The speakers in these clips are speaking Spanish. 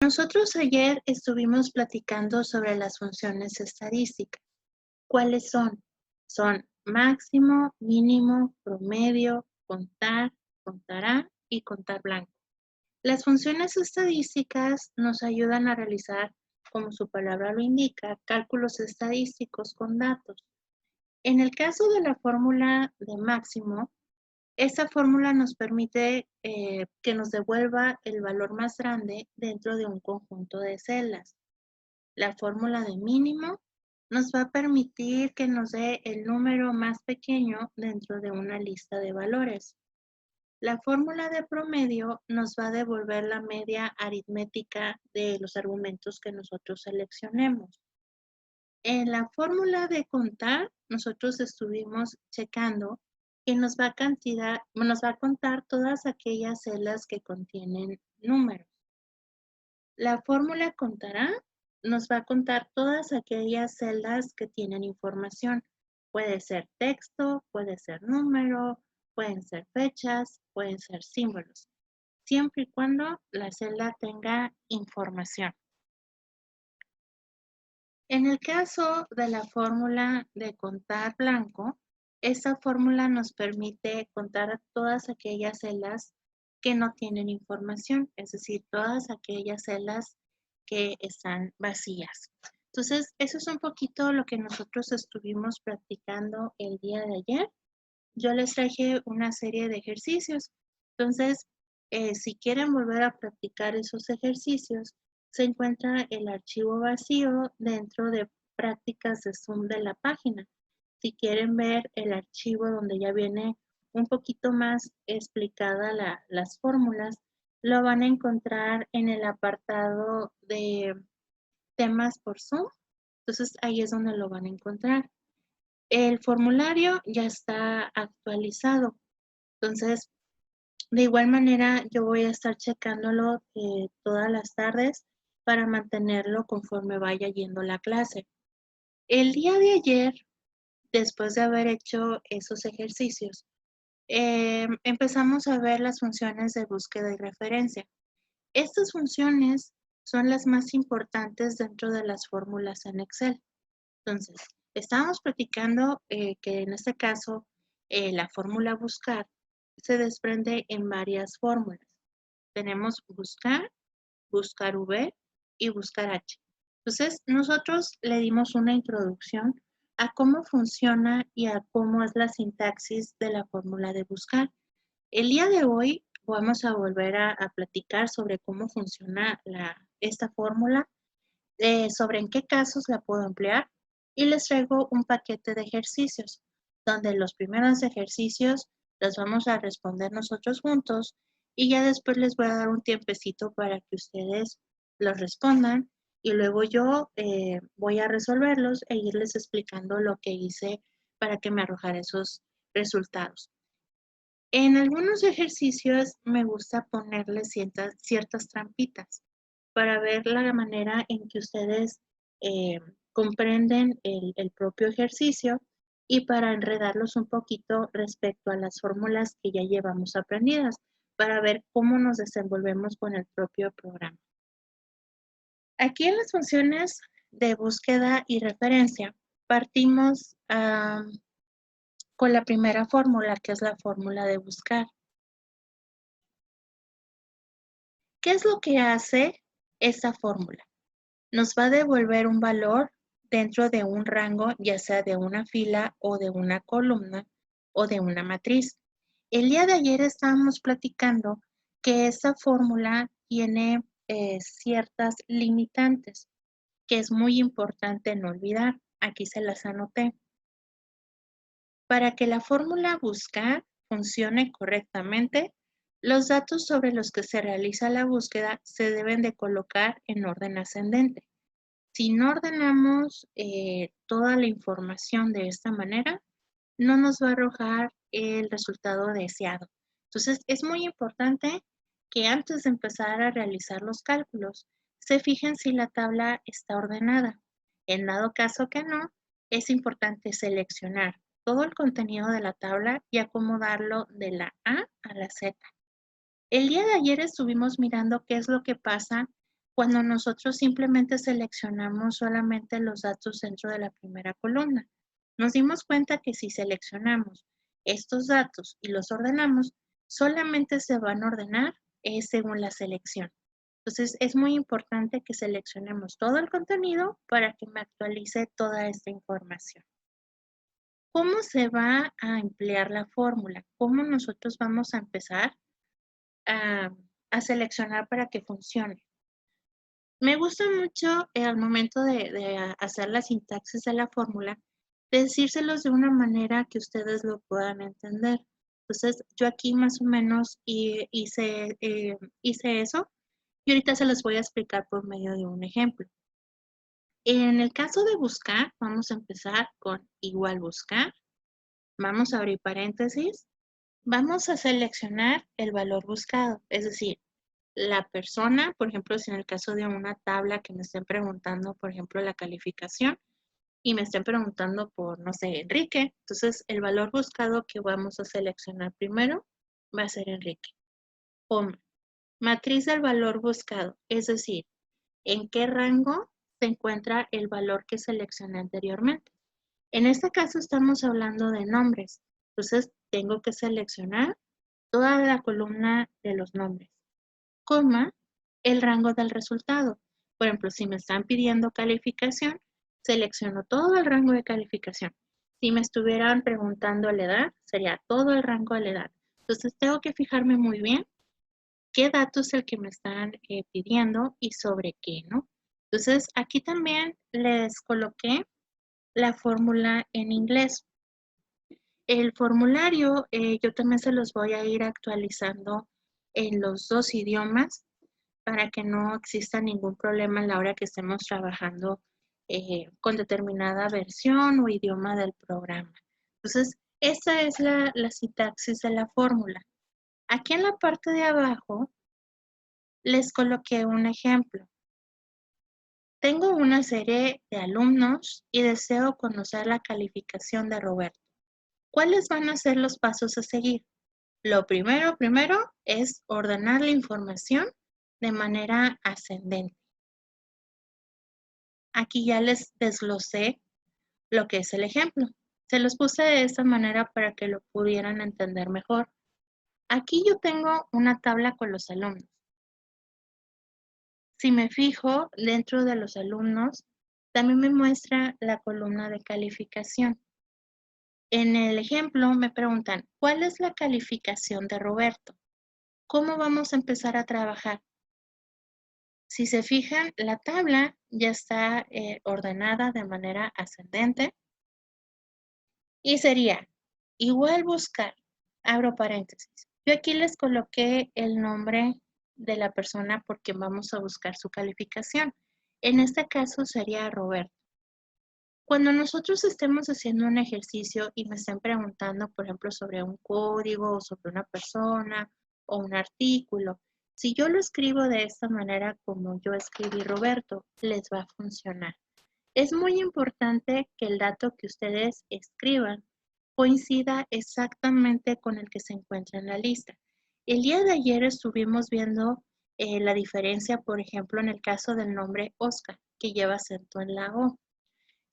Nosotros ayer estuvimos platicando sobre las funciones estadísticas. ¿Cuáles son? Son máximo, mínimo, promedio, contar, contará y contar blanco. Las funciones estadísticas nos ayudan a realizar, como su palabra lo indica, cálculos estadísticos con datos. En el caso de la fórmula de máximo, esta fórmula nos permite que nos devuelva el valor más grande dentro de un conjunto de celdas. La fórmula de mínimo nos va a permitir que nos dé el número más pequeño dentro de una lista de valores. La fórmula de promedio nos va a devolver la media aritmética de los argumentos que nosotros seleccionemos. En la fórmula de contar, nosotros estuvimos checando que nos va a contar todas aquellas celdas que contienen números. La fórmula contará nos va a contar todas aquellas celdas que tienen información. Puede ser texto, puede ser número, pueden ser fechas, pueden ser símbolos, siempre y cuando la celda tenga información. En el caso de la fórmula de contar blanco, esta fórmula nos permite contar todas aquellas celdas que no tienen información, es decir, todas aquellas celdas que están vacías. Entonces, eso es un poquito lo que nosotros estuvimos practicando el día de ayer. Yo les traje una serie de ejercicios. Entonces, si quieren volver a practicar esos ejercicios, se encuentra el archivo vacío dentro de prácticas de Zoom de la página. Si quieren ver el archivo donde ya viene un poquito más explicada las fórmulas, lo van a encontrar en el apartado de temas por Zoom. Entonces ahí es donde lo van a encontrar. El formulario ya está actualizado. Entonces, de igual manera, yo voy a estar checándolo todas las tardes para mantenerlo conforme vaya yendo la clase. El día de ayer, después de haber hecho esos ejercicios, empezamos a ver las funciones de búsqueda y referencia. Estas funciones son las más importantes dentro de las fórmulas en Excel. Entonces, estábamos platicando que en este caso la fórmula buscar se desprende en varias fórmulas. Tenemos buscar, buscar V y buscar H. Entonces, nosotros le dimos una introducción a cómo funciona y a cómo es la sintaxis de la fórmula de buscar. El día de hoy vamos a volver a platicar sobre cómo funciona esta fórmula, sobre en qué casos la puedo emplear y les traigo un paquete de ejercicios donde los primeros ejercicios los vamos a responder nosotros juntos y ya después les voy a dar un tiempecito para que ustedes los respondan y luego yo voy a resolverlos e irles explicando lo que hice para que me arrojara esos resultados. En algunos ejercicios me gusta ponerles ciertas trampitas para ver la manera en que ustedes comprenden el propio ejercicio y para enredarlos un poquito respecto a las fórmulas que ya llevamos aprendidas, para ver cómo nos desenvolvemos con el propio programa. Aquí en las funciones de búsqueda y referencia, partimos con la primera fórmula, que es la fórmula de buscar. ¿Qué es lo que hace esta fórmula? Nos va a devolver un valor dentro de un rango, ya sea de una fila o de una columna o de una matriz. El día de ayer estábamos platicando que esta fórmula tiene ciertas limitantes que es muy importante no olvidar. Aquí se las anoté. Para que la fórmula buscar funcione correctamente, los datos sobre los que se realiza la búsqueda se deben de colocar en orden ascendente. Si no ordenamos toda la información de esta manera, no nos va a arrojar el resultado deseado. Entonces, es muy importante que antes de empezar a realizar los cálculos, se fijen si la tabla está ordenada. En dado caso que no, es importante seleccionar todo el contenido de la tabla y acomodarlo de la A a la Z. El día de ayer estuvimos mirando qué es lo que pasa cuando nosotros simplemente seleccionamos solamente los datos dentro de la primera columna. Nos dimos cuenta que si seleccionamos estos datos y los ordenamos, solamente se van a ordenar según la selección. Entonces, es muy importante que seleccionemos todo el contenido para que me actualice toda esta información. ¿Cómo se va a emplear la fórmula? ¿Cómo nosotros vamos a empezar a, a seleccionar para que funcione? Me gusta mucho al momento de hacer la sintaxis de la fórmula, decírselos de una manera que ustedes lo puedan entender. Entonces, yo aquí más o menos hice eso y ahorita se los voy a explicar por medio de un ejemplo. En el caso de buscar, vamos a empezar con igual buscar. Vamos a abrir paréntesis. Vamos a seleccionar el valor buscado, es decir, la persona, por ejemplo, si en el caso de una tabla que me estén preguntando, por ejemplo, la calificación y me estén preguntando por, no sé, Enrique, entonces el valor buscado que vamos a seleccionar primero va a ser Enrique. Coma. Matriz del valor buscado, es decir, en qué rango se encuentra el valor que seleccioné anteriormente. En este caso estamos hablando de nombres, entonces tengo que seleccionar toda la columna de los nombres, coma, el rango del resultado. Por ejemplo, si me están pidiendo calificación, selecciono todo el rango de calificación. Si me estuvieran preguntando la edad, sería todo el rango de la edad. Entonces tengo que fijarme muy bien qué dato es el que me están pidiendo y sobre qué, ¿no? Entonces aquí también les coloqué la fórmula en inglés. El formulario yo también se los voy a ir actualizando en los dos idiomas para que no exista ningún problema a la hora que estemos trabajando con determinada versión o idioma del programa. Entonces, esta es la sintaxis de la fórmula. Aquí en la parte de abajo les coloqué un ejemplo. Tengo una serie de alumnos y deseo conocer la calificación de Roberto. ¿Cuáles van a ser los pasos a seguir? Lo primero es ordenar la información de manera ascendente. Aquí ya les desglosé lo que es el ejemplo. Se los puse de esta manera para que lo pudieran entender mejor. Aquí yo tengo una tabla con los alumnos. Si me fijo dentro de los alumnos, también me muestra la columna de calificación. En el ejemplo me preguntan, ¿cuál es la calificación de Roberto? ¿Cómo vamos a empezar a trabajar? Si se fijan, la tabla ya está ordenada de manera ascendente y sería igual buscar, abro paréntesis. Yo aquí les coloqué el nombre de la persona por quien vamos a buscar su calificación. En este caso sería Roberto. Cuando nosotros estemos haciendo un ejercicio y me estén preguntando, por ejemplo, sobre un código o sobre una persona o un artículo, si yo lo escribo de esta manera como yo escribí Roberto, les va a funcionar. Es muy importante que el dato que ustedes escriban coincida exactamente con el que se encuentra en la lista. El día de ayer estuvimos viendo la diferencia, por ejemplo, en el caso del nombre Oscar, que lleva acento en la O.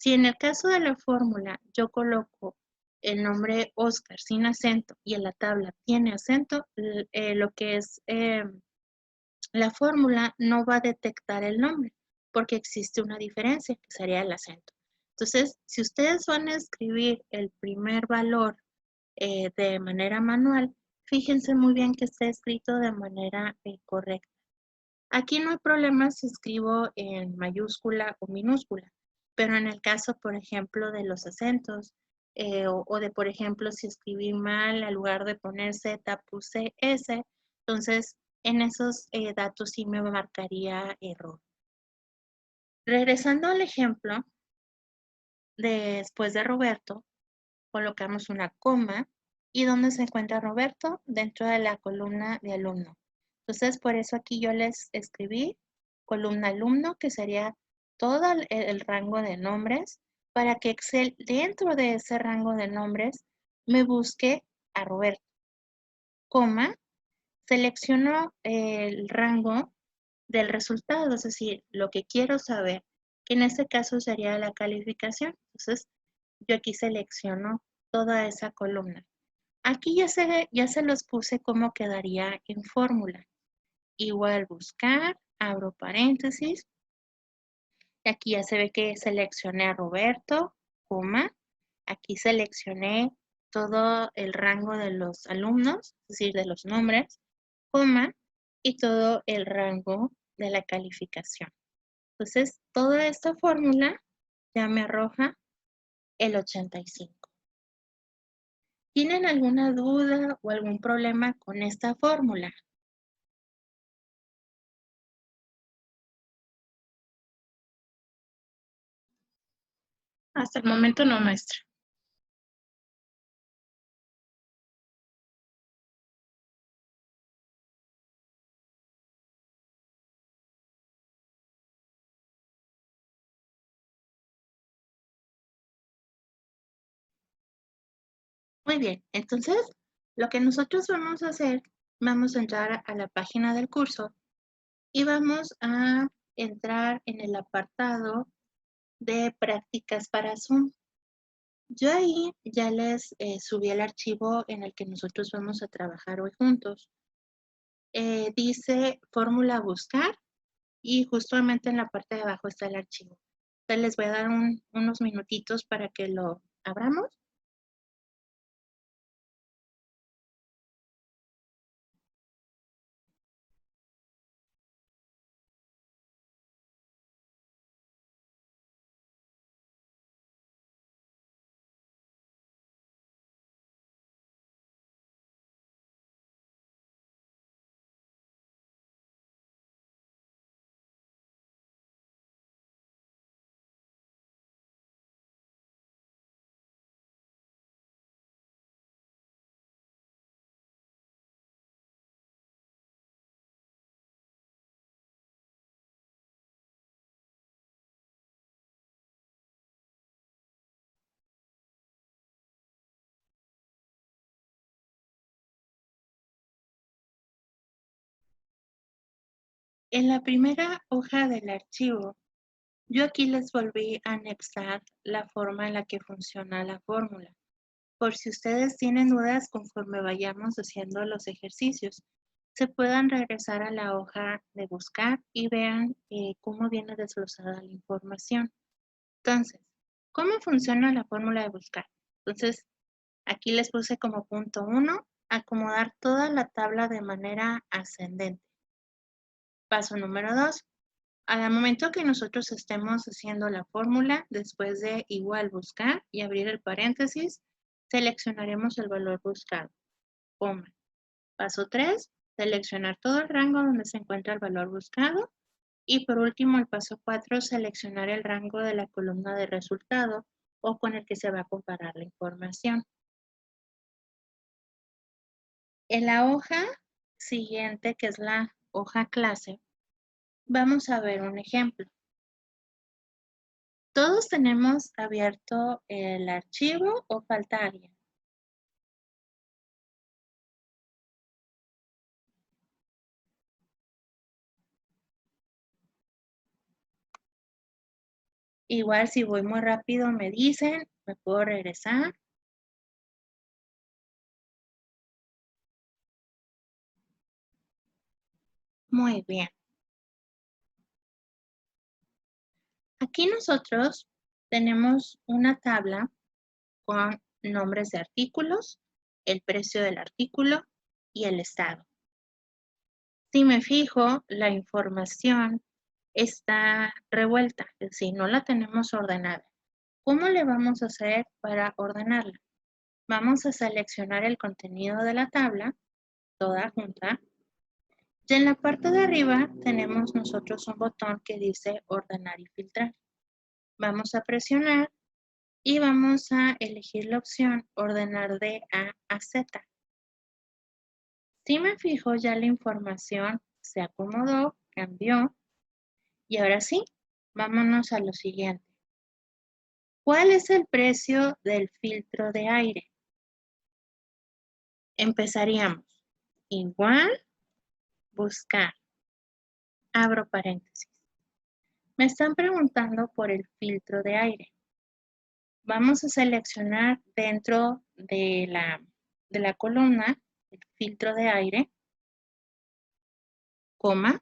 Si en el caso de la fórmula yo coloco el nombre Oscar sin acento y en la tabla tiene acento, lo que es la fórmula no va a detectar el nombre porque existe una diferencia que sería el acento. Entonces, si ustedes van a escribir el primer valor de manera manual, fíjense muy bien que esté escrito de manera correcta. Aquí no hay problema si escribo en mayúscula o minúscula, pero en el caso, por ejemplo, de los acentos, o de, por ejemplo, si escribí mal, al lugar de poner Z, puse S, entonces en esos datos sí me marcaría error. Regresando al ejemplo, después de Roberto, colocamos una coma, ¿y dónde se encuentra Roberto? Dentro de la columna de alumno. Entonces, por eso aquí yo les escribí columna alumno, que sería todo el rango de nombres, para que Excel dentro de ese rango de nombres me busque a Roberto, coma, selecciono el rango del resultado, es decir, lo que quiero saber, que en este caso sería la calificación. Entonces, yo aquí selecciono toda esa columna. Aquí ya se los puse cómo quedaría en fórmula. Igual buscar, abro paréntesis. Aquí ya se ve que seleccioné a Roberto, coma. Aquí seleccioné todo el rango de los alumnos, es decir, de los nombres, coma, y todo el rango de la calificación. Entonces, toda esta fórmula ya me arroja el 85. ¿Tienen alguna duda o algún problema con esta fórmula? Hasta el momento no, maestra. Muy bien, entonces lo que nosotros vamos a hacer, vamos a entrar a la página del curso y vamos a entrar en el apartado de prácticas para Zoom. Yo ahí ya les subí el archivo en el que nosotros vamos a trabajar hoy juntos. Dice fórmula buscar y justamente en la parte de abajo está el archivo. Entonces les voy a dar unos minutitos para que lo abramos. En la primera hoja del archivo, yo aquí les volví a anexar la forma en la que funciona la fórmula, por si ustedes tienen dudas conforme vayamos haciendo los ejercicios, se puedan regresar a la hoja de buscar y vean cómo viene desglosada la información. Entonces, ¿cómo funciona la fórmula de buscar? Entonces, aquí les puse como punto 1, acomodar toda la tabla de manera ascendente. Paso número 2, al momento que nosotros estemos haciendo la fórmula, después de igual buscar y abrir el paréntesis, seleccionaremos el valor buscado, coma. Paso 3, seleccionar todo el rango donde se encuentra el valor buscado. Y por último, el paso 4, seleccionar el rango de la columna de resultado o con el que se va a comparar la información. En la hoja siguiente, que es la hoja clase, vamos a ver un ejemplo. ¿Todos tenemos abierto el archivo o falta alguien? Igual si voy muy rápido me dicen, me puedo regresar. Muy bien. Aquí nosotros tenemos una tabla con nombres de artículos, el precio del artículo y el estado. Si me fijo, la información está revuelta, es decir, no la tenemos ordenada. ¿Cómo le vamos a hacer para ordenarla? Vamos a seleccionar el contenido de la tabla, toda junta, y en la parte de arriba tenemos nosotros un botón que dice ordenar y filtrar. Vamos a presionar y vamos a elegir la opción ordenar de A a Z. Si me fijo, ya la información se acomodó, cambió. Y ahora sí, vámonos a lo siguiente. ¿Cuál es el precio del filtro de aire? Empezaríamos. Igual, buscar. abro paréntesis. Me están preguntando por el filtro de aire. Vamos a seleccionar dentro de la columna el filtro de aire, coma,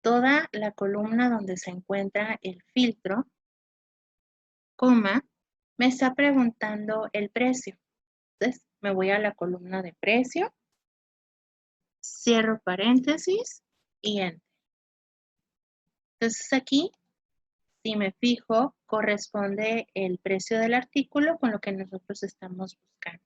toda la columna donde se encuentra el filtro, coma, me está preguntando el precio. Entonces, me voy a la columna de precio, cierro paréntesis y enter. Entonces aquí, si me fijo, corresponde el precio del artículo con lo que nosotros estamos buscando.